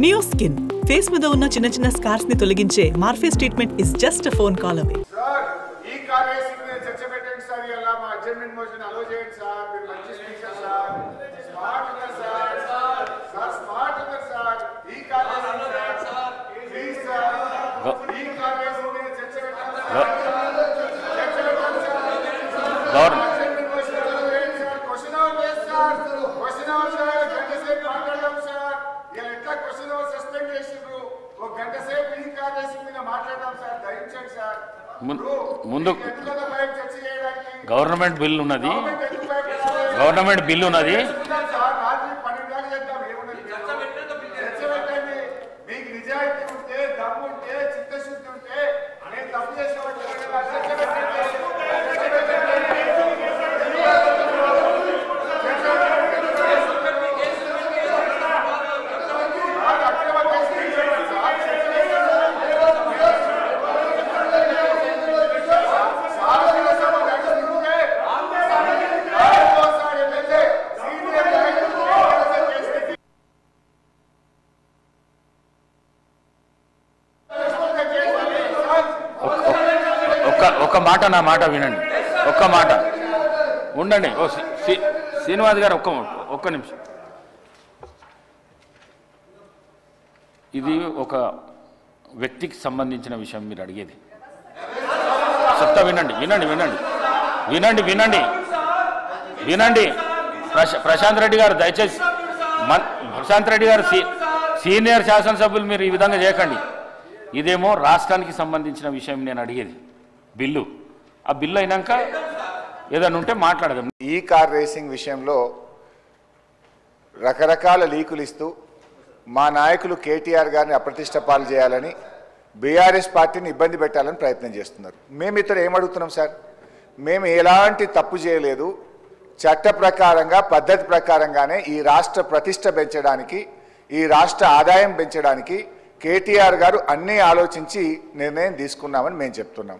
Neo Skin. Face మీద ఉన్న చిన్న చిన్న స్కార్స్ ని తొలగించే Morpheus treatment is just a phone call away. సార్ ఈ కార్యక్రమం మీద చర్చ పెట్టండి సార్. ఇలా మా అడ్జర్న్మెంట్ మోషన్ అలో చేయండి సార్. మీరు మంచి స్పీకర్ సార్. స్మార్ట్ ఉన్నారు సార్. సార్ స్మార్ట్ ఉన్నారు సార్. ఈ కార్యక్రమం సార్ ప్లీజ్ సార్ ఈ కార్యక్రమం మీద చర్చ పెట్టండి సార్. చర్చ పెట్టండి సార్. అడ్జర్న్మెంట్ మోషన్ అలో చేయండి సార్. క్వశ్చన్ అవర్ లేదు సార్. క్వశ్చన్ అవర్ సార్ గంట సేపు మాట్లాడదాం సార్. ఇలా ఎట్లా క్వశ్చన్ అవర్ సస్పెండ్ చేసిండ్రు. ఒక గంట సేపు ఈ కార్యక్రమం మీద మాట్లాడదాం సార్. దయచేసి సార్. ముందు గవర్నమెంట్ బిల్ ఉన్నది. మీకు నిజాయితీ ఉంటే దమ్ము ఉంటే చిత్తశుద్ధి ఉంటే నేను తప్పు చేసిన ఒక్క మాట నా మాట వినండి. ఒక్క మాట ఉండండి. ఓ శ్రీనివాస్ గారు ఒక్క నిమిషం. ఇది ఒక వ్యక్తికి సంబంధించిన విషయం మీరు అడిగేది. చెప్తా వినండి వినండి వినండి వినండి వినండి వినండి. ప్రశాంత్ రెడ్డి గారు దయచేసి ప్రశాంత్ రెడ్డి గారు సీనియర్ శాసనసభ్యులు మీరు ఈ విధంగా చేయకండి. ఇదేమో రాష్ట్రానికి సంబంధించిన విషయం నేను అడిగేది. బిల్లు ఆ బిల్లు అయినాక ఏదైనా ఉంటే మాట్లాడదాం. ఈ కార్ రేసింగ్ విషయంలో రకరకాల లీకులు ఇస్తూ మా నాయకులు కేటీఆర్ గారిని అప్రతిష్ట పాలు చేయాలని బీఆర్ఎస్ పార్టీని ఇబ్బంది పెట్టాలని ప్రయత్నం చేస్తున్నారు. మేము ఇతర ఏమడుగుతున్నాం సార్? మేము ఎలాంటి తప్పు చేయలేదు. చట్ట ప్రకారంగా పద్ధతి ప్రకారంగానే ఈ రాష్ట్ర ప్రతిష్ట పెంచడానికి ఈ రాష్ట్ర ఆదాయం పెంచడానికి కేటీఆర్ గారు అన్నీ ఆలోచించి నిర్ణయం తీసుకున్నామని మేము చెప్తున్నాం.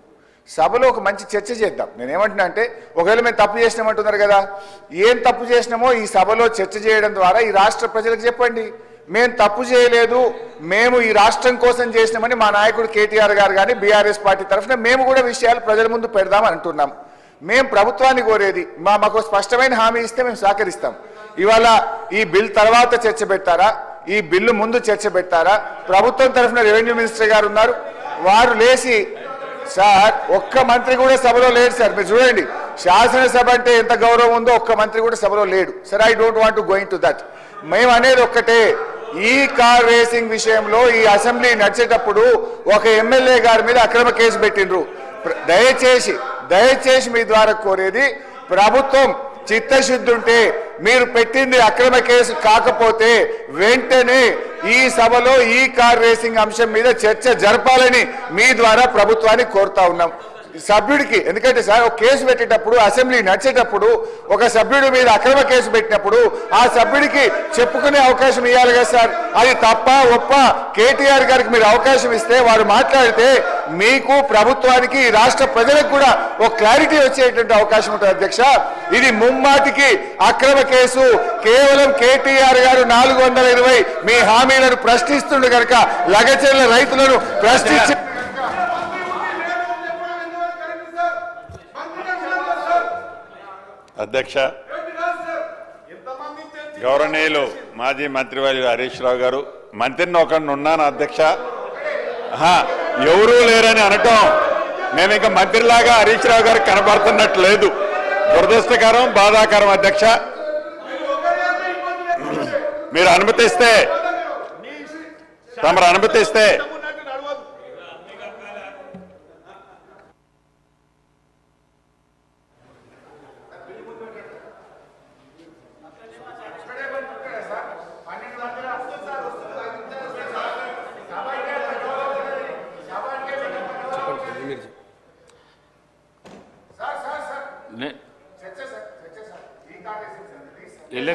సభలో ఒక మంచి చర్చ చేద్దాం. నేనేమంటున్నా అంటే ఒకవేళ మేము తప్పు చేసినామంటున్నారు కదా, ఏం తప్పు చేసినామో ఈ సభలో చర్చ చేయడం ద్వారా ఈ రాష్ట్ర ప్రజలకు చెప్పండి. మేము తప్పు చేయలేదు, మేము ఈ రాష్ట్రం కోసం చేసినామని మా నాయకుడు కేటీఆర్ గారు కానీ బీఆర్ఎస్ పార్టీ తరఫున మేము కూడా విషయాలు ప్రజల ముందు పెడదాం అంటున్నాం. మేము ప్రభుత్వాన్ని కోరేది మాకు స్పష్టమైన హామీ ఇస్తే మేము సహకరిస్తాం. ఇవాళ ఈ బిల్ తర్వాత చర్చ పెట్టారా, ఈ బిల్లు ముందు చర్చ పెట్టారా? ప్రభుత్వం తరఫున రెవెన్యూ మినిస్టర్ గారు ఉన్నారు, వారు లేచి సార్ ఒక్క మంత్రి కూడా సభలో లేడు సార్. మీరు చూడండి శాసనసభ అంటే ఎంత గౌరవం ఉందో ఒక్క మంత్రి కూడా సభలో లేడు sir. I don't want to going to that. మేము అనేది ఒక్కటే, ఈ కార్ రేసింగ్ విషయంలో ఈ అసెంబ్లీ నడిచేటప్పుడు ఒక ఎమ్మెల్యే గారి మీద అక్రమ కేసు పెట్టిండ్రు. దయచేసి మీ ద్వారా కోరేది, ప్రభుత్వం చిత్తశుద్ధి ఉంటే మీరు పెట్టింది అక్రమ కేసు కాకపోతే వెంటనే ఈ సభలో ఈ కార్ రేసింగ్ అంశం మీద చర్చ జరపాలని మీ ద్వారా ప్రభుత్వాన్ని కోరుతా ఉన్నాం. సభ్యుడికి ఎందుకంటే సార్ ఒక కేసు పెట్టేటప్పుడు అసెంబ్లీ నడిచేటప్పుడు ఒక సభ్యుడి మీద అక్రమ కేసు పెట్టినప్పుడు ఆ సభ్యుడికి చెప్పుకునే అవకాశం ఇవ్వాలి కదా సార్. అది తప్ప ఒప్ప కేటీఆర్ గారికి మీరు అవకాశం ఇస్తే వారు మాట్లాడితే మీకు ప్రభుత్వానికి రాష్ట్ర ప్రజలకు కూడా ఒక క్లారిటీ వచ్చేటువంటి అవకాశం ఉంటుంది అధ్యక్ష. ఇది ముమ్మాటికి అక్రమ కేసు. కేవలం కేటీఆర్ గారు 420 మీ హామీలను ప్రశ్నిస్తుండే కనుక లగచెర్ల రైతులను ప్రశ్నించి అధ్యక్ష గౌరవనీయులు మాజీ మంత్రివర్యులు హరీష్ రావు గారు, మంత్రిని ఒకరిని ఉన్నాను అధ్యక్ష. ఎవరూ లేరని అనటం మేము ఇంకా మంత్రిలాగా హరీష్ రావు గారు కనబడుతున్నట్లేదు. దురదృష్టకరం, బాధాకరం అధ్యక్ష. మీరు అనుమతిస్తే తమరు అనుమతిస్తే ఎల్ఏ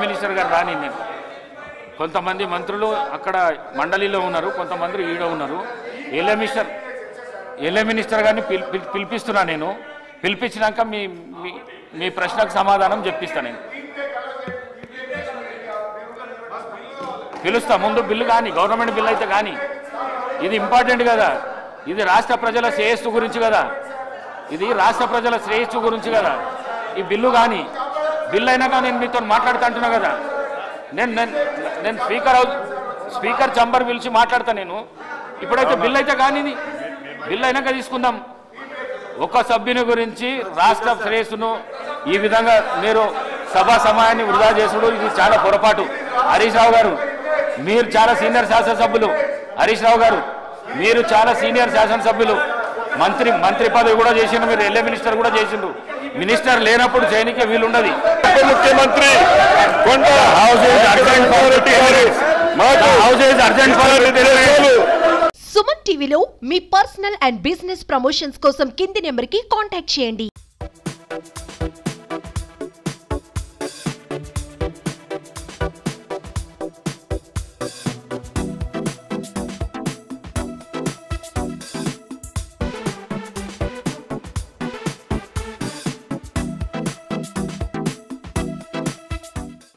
మినిస్టర్ గారు రాని నేను కొంతమంది మంత్రులు అక్కడ మండలిలో ఉన్నారు, కొంతమంది ఈడ ఉన్నారు. ఎల్ఏ మినిస్టర్ గారిని పిలిపిస్తున్నా. నేను పిలిపించినాక మీ ప్రశ్నకు సమాధానం చెప్పిస్తాను. నేను పిలుస్తా ముందు బిల్లు కానీ గవర్నమెంట్ బిల్లు అయితే కానీ ఇది ఇంపార్టెంట్ కదా, ఇది రాష్ట్ర ప్రజల శ్రేయస్సు గురించి కదా, ఇది రాష్ట్ర ప్రజల శ్రేయస్సు గురించి కదా. ఈ బిల్లు కానీ బిల్లు అయినాక నేను మీతో మాట్లాడుతా అంటున్నా కదా. నేను స్పీకర్ చంబర్ పిలిచి మాట్లాడతా. నేను ఇప్పుడైతే బిల్లు అయితే కానీ బిల్లు అయినాక తీసుకుందాం. ఒక సభ్యుని గురించి రాష్ట్ర శ్రేయస్సును ఈ విధంగా మీరు సభా సమయాన్ని వృధా చేసుడు ఇది చాలా పొరపాటు. హరీష్ రావు గారు మీరు చాలా సీనియర్ శాసనసభ్యులు. హరీష్ రావు గారు మీరు చాలా సీనియర్ శాసనసభ్యులు. మంత్రి పదవి కూడా చేసిండ్రు, మీరు ఎల్ఏ మినిస్టర్ కూడా చేసిండ్రు. మినిస్టర్ లేనప్పుడు చేయనికే వీలుండదు. ముఖ్యమంత్రి సుమన్ టీవీలో మీ పర్సనల్ అండ్ బిజినెస్ ప్రమోషన్స్ కోసం కింది నెంబర్కి కాంటాక్ట్ చేయండి.